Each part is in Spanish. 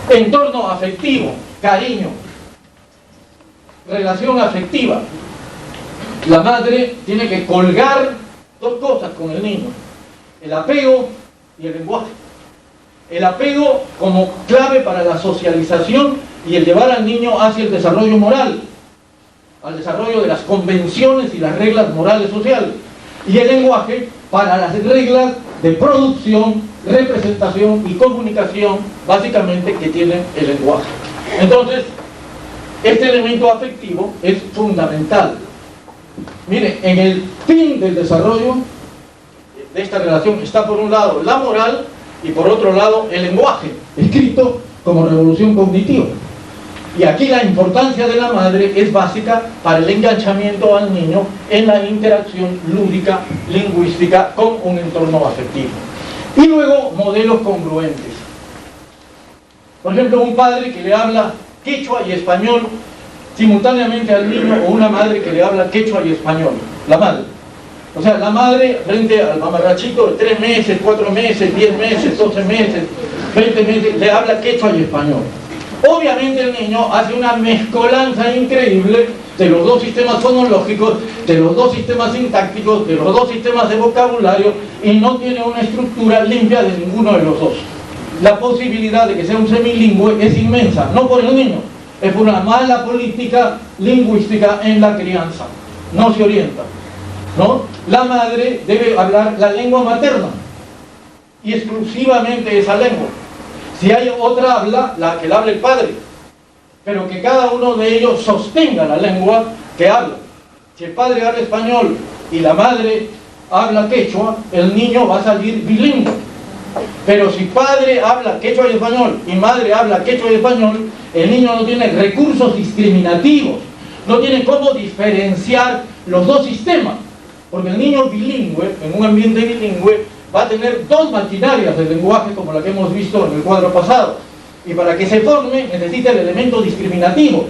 Entorno afectivo, cariño, relación afectiva. La madre tiene que colgar dos cosas con el niño: el apego y el lenguaje. El apego como clave para la socialización y el llevar al niño hacia el desarrollo moral, al desarrollo de las convenciones y las reglas morales sociales. Y el lenguaje para las reglas de producción, representación y comunicación, básicamente, que tiene el lenguaje. Entonces, este elemento afectivo es fundamental. Mire, en el fin del desarrollo de esta relación está, por un lado, la moral y por otro lado el lenguaje, escrito como revolución cognitiva. Y aquí la importancia de la madre es básica para el enganchamiento al niño en la interacción lúdica, lingüística, con un entorno afectivo. Y luego, modelos congruentes. Por ejemplo, un padre que le habla quechua y español simultáneamente al niño, o una madre que le habla quechua y español, la madre. O sea, la madre frente al mamarrachito de 3 meses, 4 meses, 10 meses, 12 meses, 20 meses, le habla quechua y español. Obviamente el niño hace una mezcolanza increíble de los dos sistemas fonológicos, de los dos sistemas sintácticos, de los dos sistemas de vocabulario, y no tiene una estructura limpia de ninguno de los dos. La posibilidad de que sea un semilingüe es inmensa, no por el niño, es por una mala política lingüística en la crianza. No se orienta, ¿no? La madre debe hablar la lengua materna y exclusivamente esa lengua. Si hay otra habla, la que la hable el padre, pero que cada uno de ellos sostenga la lengua que habla. Si el padre habla español y la madre habla quechua, el niño va a salir bilingüe. Pero si padre habla quechua y español y madre habla quechua y español, el niño no tiene recursos discriminativos, no tiene cómo diferenciar los dos sistemas, porque el niño bilingüe, en un ambiente bilingüe, va a tener dos maquinarias de lenguaje, como la que hemos visto en el cuadro pasado, y para que se forme necesita el elemento discriminativo,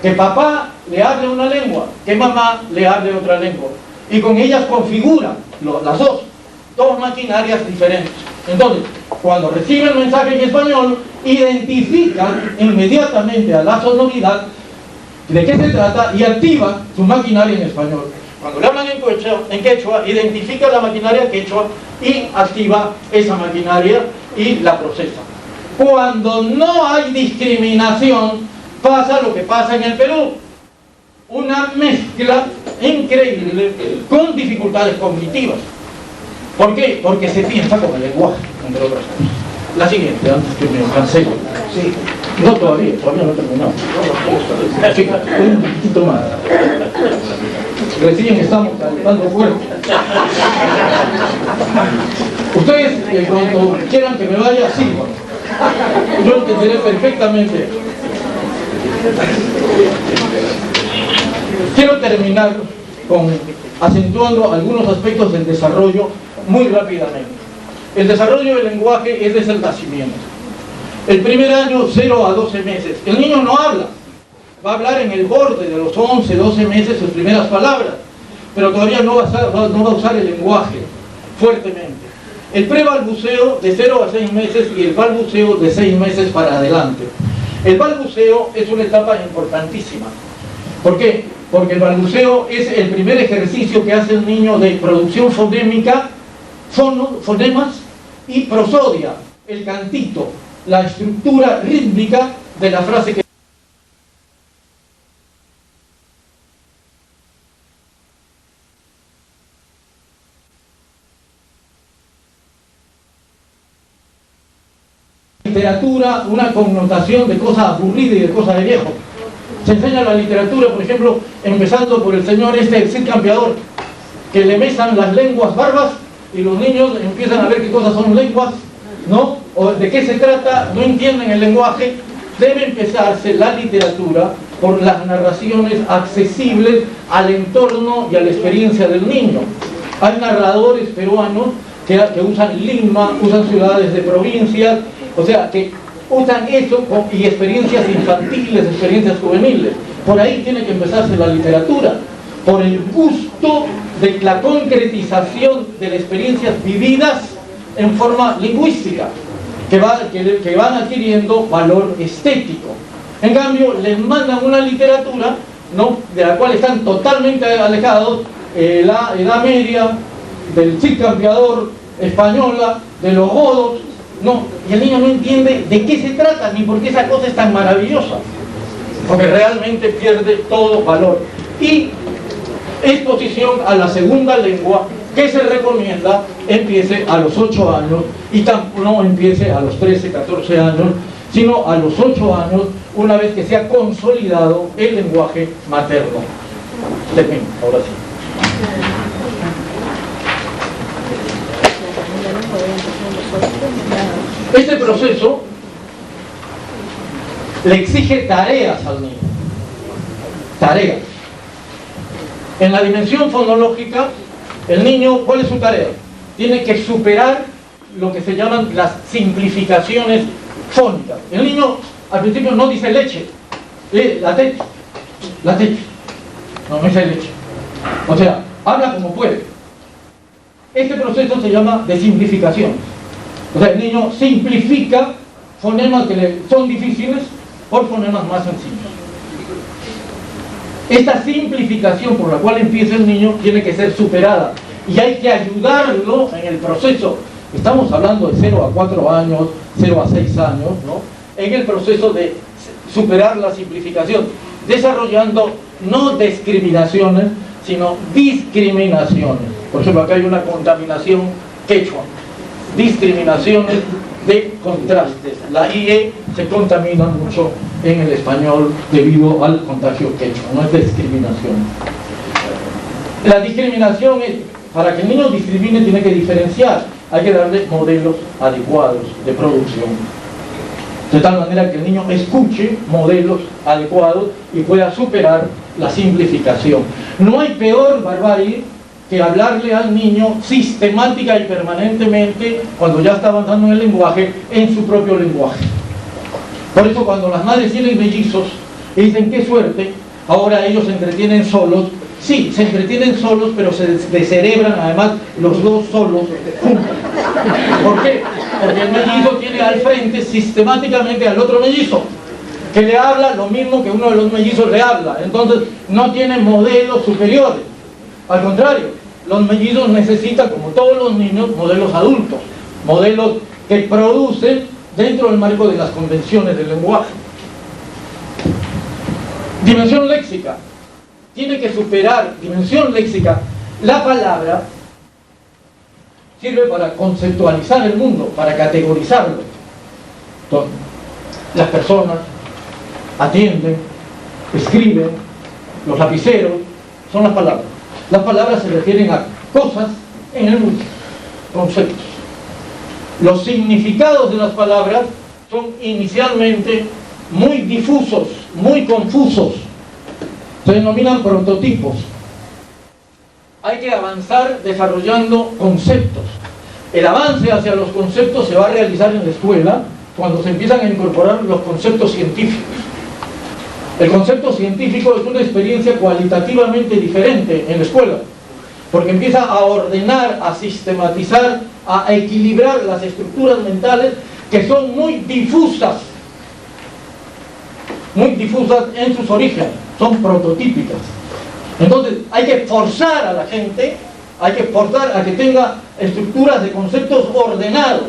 que papá le hable una lengua, que mamá le hable otra lengua, y con ellas configura las dos maquinarias diferentes. Entonces, cuando recibe el mensaje en español, identifica inmediatamente a la sonoridad de qué se trata y activa su maquinaria en español. Cuando le hablan en quechua, identifica la maquinaria quechua y activa esa maquinaria y la procesa. Cuando no hay discriminación, pasa lo que pasa en el Perú: una mezcla increíble con dificultades cognitivas. ¿Por qué? Porque se piensa con el lenguaje, entre otras cosas. La siguiente, antes que me cancele. Sí. No, todavía no he terminado. Sí, un poquito más. Recién estamos calentando fuerte. Ustedes, cuando quieran que me vaya, sí. Yo entenderé perfectamente. Quiero terminar acentuando algunos aspectos del desarrollo muy rápidamente. El desarrollo del lenguaje es desde el nacimiento. El primer año, 0 a 12 meses, el niño no habla. Va a hablar en el borde de los 11, 12 meses sus primeras palabras, pero todavía no va a usar el lenguaje fuertemente. El prebalbuceo de 0 a 6 meses y el balbuceo de 6 meses para adelante. El balbuceo es una etapa importantísima. ¿Por qué? Porque el balbuceo es el primer ejercicio que hace el niño de producción fonémica, fonemas y prosodia, el cantito, la estructura rítmica de la frase que literatura, una connotación de cosa aburrida y de cosa de viejo. Se enseña la literatura, por ejemplo, empezando por el señor el Cid Campeador, que le mesan las lenguas barbas y los niños empiezan a ver qué cosas son lenguas, ¿no? O de qué se trata, no entienden el lenguaje. Debe empezarse la literatura por las narraciones accesibles al entorno y a la experiencia del niño. Hay narradores peruanos que usan Lima, usan ciudades de provincias, o sea, que usan eso y experiencias infantiles, experiencias juveniles. Por ahí tiene que empezarse la literatura, por el gusto de la concretización de las experiencias vividas en forma lingüística, que van adquiriendo valor estético. En cambio, les mandan una literatura, ¿no?, de la cual están totalmente alejados, la Edad Media, del Cid Campeador, española, de los godos, no, y el niño no entiende de qué se trata, ni por qué esa cosa es tan maravillosa, porque realmente pierde todo valor. Y exposición a la segunda lengua, que se recomienda empiece a los 8 años, y no empiece a los 13, 14 años, sino a los 8 años, una vez que se ha consolidado el lenguaje materno. Termino, ahora sí. Este proceso le exige tareas al niño. Tareas. En la dimensión fonológica, el niño, ¿cuál es su tarea? Tiene que superar lo que se llaman las simplificaciones fónicas. El niño al principio no dice leche, la teche, no dice leche. O sea, habla como puede. Este proceso se llama de simplificación. O sea, el niño simplifica fonemas que le son difíciles por fonemas más sencillos. Esta simplificación por la cual empieza el niño tiene que ser superada y hay que ayudarlo en el proceso. Estamos hablando de 0 a 4 años, 0 a 6 años, ¿no?, en el proceso de superar la simplificación, desarrollando no discriminaciones, sino discriminaciones. Por ejemplo, acá hay una contaminación quechua, discriminaciones de contrastes. La IE se contamina mucho en el español debido al contagio quechua, no es discriminación. La discriminación es, para que el niño discrimine tiene que diferenciar, hay que darle modelos adecuados de producción, de tal manera que el niño escuche modelos adecuados y pueda superar la simplificación. No hay peor barbarie que hablarle al niño sistemática y permanentemente, cuando ya está avanzando en el lenguaje, en su propio lenguaje. Por eso cuando las madres tienen mellizos y dicen qué suerte, ahora ellos se entretienen solos. Sí, se entretienen solos, pero se descerebran además los dos solos juntos. ¿Por qué? Porque el mellizo tiene al frente sistemáticamente al otro mellizo, que le habla lo mismo que uno de los mellizos le habla. Entonces no tiene modelos superiores. Al contrario, los mellizos necesitan, como todos los niños, modelos adultos, modelos que producen dentro del marco de las convenciones del lenguaje. Dimensión léxica. Tiene que superar, dimensión léxica. La palabra sirve para conceptualizar el mundo, para categorizarlo. Entonces, las personas atienden, escriben, los lapiceros, son las palabras. Las palabras se refieren a cosas en el mundo, conceptos. Los significados de las palabras son inicialmente muy difusos, muy confusos. Se denominan prototipos. Hay que avanzar desarrollando conceptos. El avance hacia los conceptos se va a realizar en la escuela cuando se empiezan a incorporar los conceptos científicos. El concepto científico es una experiencia cualitativamente diferente en la escuela, porque empieza a ordenar, a sistematizar, a equilibrar las estructuras mentales que son muy difusas en sus orígenes, son prototípicas. Entonces hay que forzar a la gente, hay que forzar a que tenga estructuras de conceptos ordenados.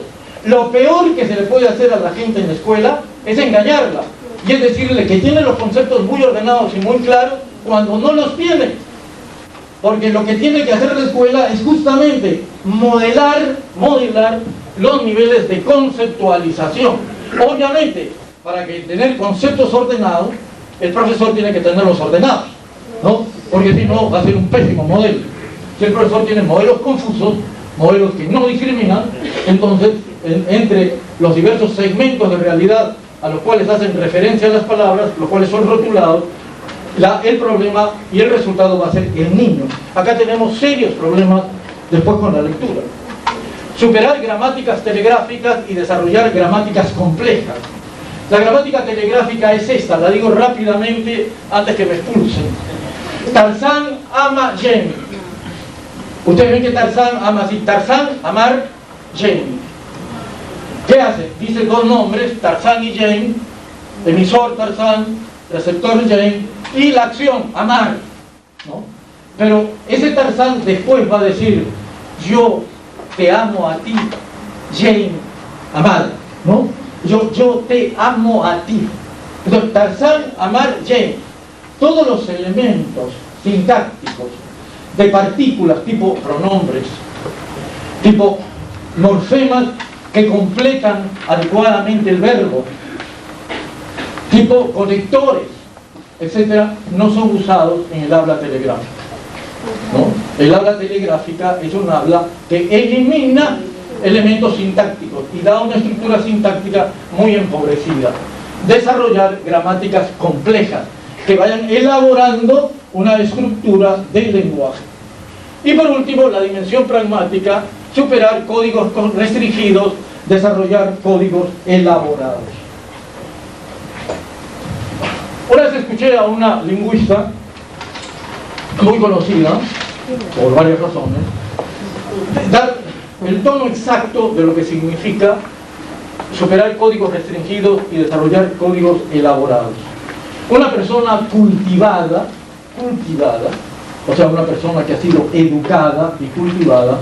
Lo peor que se le puede hacer a la gente en la escuela es engañarla, y es decirle que tiene los conceptos muy ordenados y muy claros cuando no los tiene. Porque lo que tiene que hacer la escuela es justamente modelar los niveles de conceptualización. Obviamente, para que tener conceptos ordenados, el profesor tiene que tenerlos ordenados, ¿no? Porque si no, va a ser un pésimo modelo. Si el profesor tiene modelos confusos, modelos que no discriminan, entonces, entre los diversos segmentos de realidad a los cuales hacen referencia a las palabras, los cuales son rotulados, el problema y el resultado va a ser el niño. Acá tenemos serios problemas después con la lectura. Superar gramáticas telegráficas y desarrollar gramáticas complejas. La gramática telegráfica es esta, la digo rápidamente antes que me expulsen. Tarzán ama Jenny. Ustedes ven que Tarzán ama así, Tarzán, amar, Jenny. ¿Qué hace? Dice dos nombres, Tarzán y Jane, emisor Tarzán, receptor Jane, y la acción, amar, ¿no? Pero ese Tarzán después va a decir, yo te amo a ti, Jane, amar, ¿no? Yo te amo a ti. Entonces, Tarzán, amar, Jane. Todos los elementos sintácticos de partículas tipo pronombres, tipo morfemas que completan adecuadamente el verbo, tipo conectores, etcétera, no son usados en el habla telegráfica, ¿no? El habla telegráfica es un habla que elimina elementos sintácticos y da una estructura sintáctica muy empobrecida. Desarrollar gramáticas complejas que vayan elaborando una estructura del lenguaje. Y por último, la dimensión pragmática, superar códigos restringidos, desarrollar códigos elaborados. Una vez escuché a una lingüista muy conocida, por varias razones, dar el tono exacto de lo que significa superar códigos restringidos y desarrollar códigos elaborados. Una persona cultivada, o sea, una persona que ha sido educada y cultivada,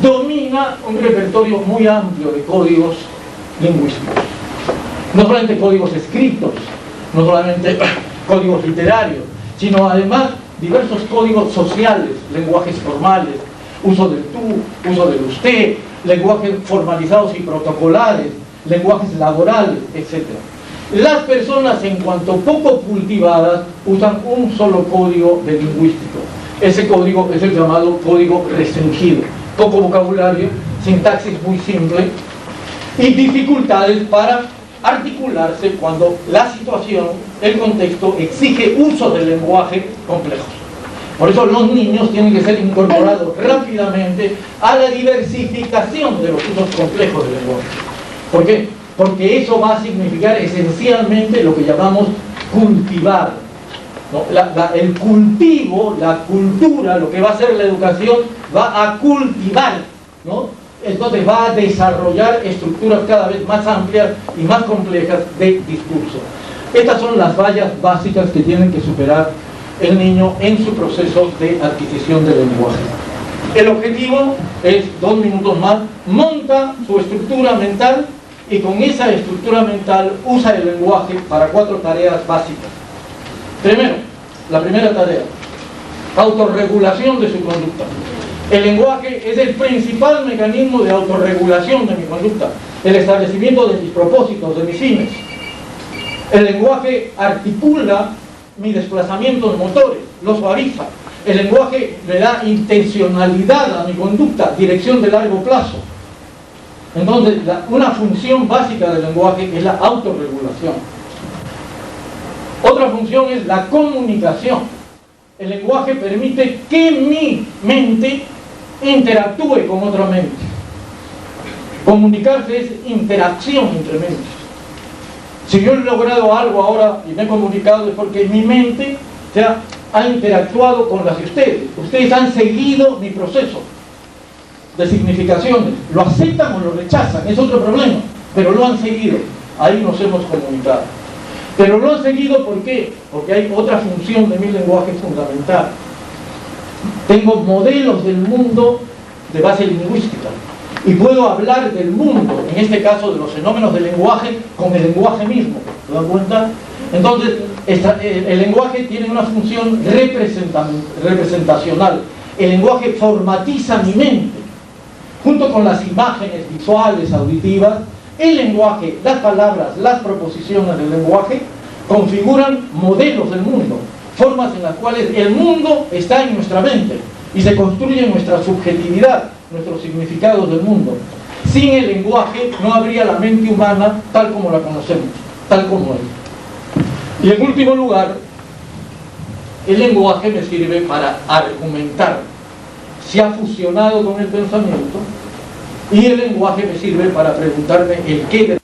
domina un repertorio muy amplio de códigos lingüísticos. No solamente códigos escritos, no solamente códigos literarios, sino además diversos códigos sociales, lenguajes formales, uso del tú, uso del usted, lenguajes formalizados y protocolares, lenguajes laborales, etc. Las personas, en cuanto poco cultivadas, usan un solo código de lingüístico. Ese código es el llamado código restringido. Poco vocabulario, sintaxis muy simple y dificultades para articularse cuando la situación, el contexto, exige uso del lenguaje complejo. Por eso los niños tienen que ser incorporados rápidamente a la diversificación de los usos complejos del lenguaje. ¿Por qué? Porque eso va a significar esencialmente lo que llamamos cultivar, ¿no? El cultivo, la cultura, lo que va a hacer la educación, va a cultivar, ¿no? Entonces va a desarrollar estructuras cada vez más amplias y más complejas de discurso. Estas son las vallas básicas que tienen que superar el niño en su proceso de adquisición del lenguaje. El objetivo es, 2 minutos más, monta su estructura mental y con esa estructura mental usa el lenguaje para 4 tareas básicas. Primero, la primera tarea, autorregulación de su conducta. El lenguaje es el principal mecanismo de autorregulación de mi conducta, el establecimiento de mis propósitos, de mis fines. El lenguaje articula mis desplazamientos motores, los suaviza. El lenguaje le da intencionalidad a mi conducta, dirección de largo plazo. Entonces, una función básica del lenguaje es la autorregulación. Otra función es la comunicación. El lenguaje permite que mi mente interactúe con otra mente. Comunicarse es interacción entre mentes. Si yo he logrado algo ahora y me he comunicado es porque mi mente ha interactuado con las de ustedes. Ustedes han seguido mi proceso de significaciones. Lo aceptan o lo rechazan, es otro problema, pero lo han seguido. Ahí nos hemos comunicado. Pero lo han seguido, ¿por qué? Porque hay otra función de mi lenguaje fundamental. Tengo modelos del mundo de base lingüística y puedo hablar del mundo, en este caso de los fenómenos del lenguaje, con el lenguaje mismo. ¿Se dan cuenta? Entonces, el lenguaje tiene una función representacional. El lenguaje formatiza mi mente. Junto con las imágenes visuales, auditivas, el lenguaje, las palabras, las proposiciones del lenguaje configuran modelos del mundo, formas en las cuales el mundo está en nuestra mente y se construye nuestra subjetividad, nuestros significados del mundo. Sin el lenguaje no habría la mente humana tal como la conocemos, tal como es. Y en último lugar, el lenguaje me sirve para argumentar. Se ha fusionado con el pensamiento y el lenguaje me sirve para preguntarme el qué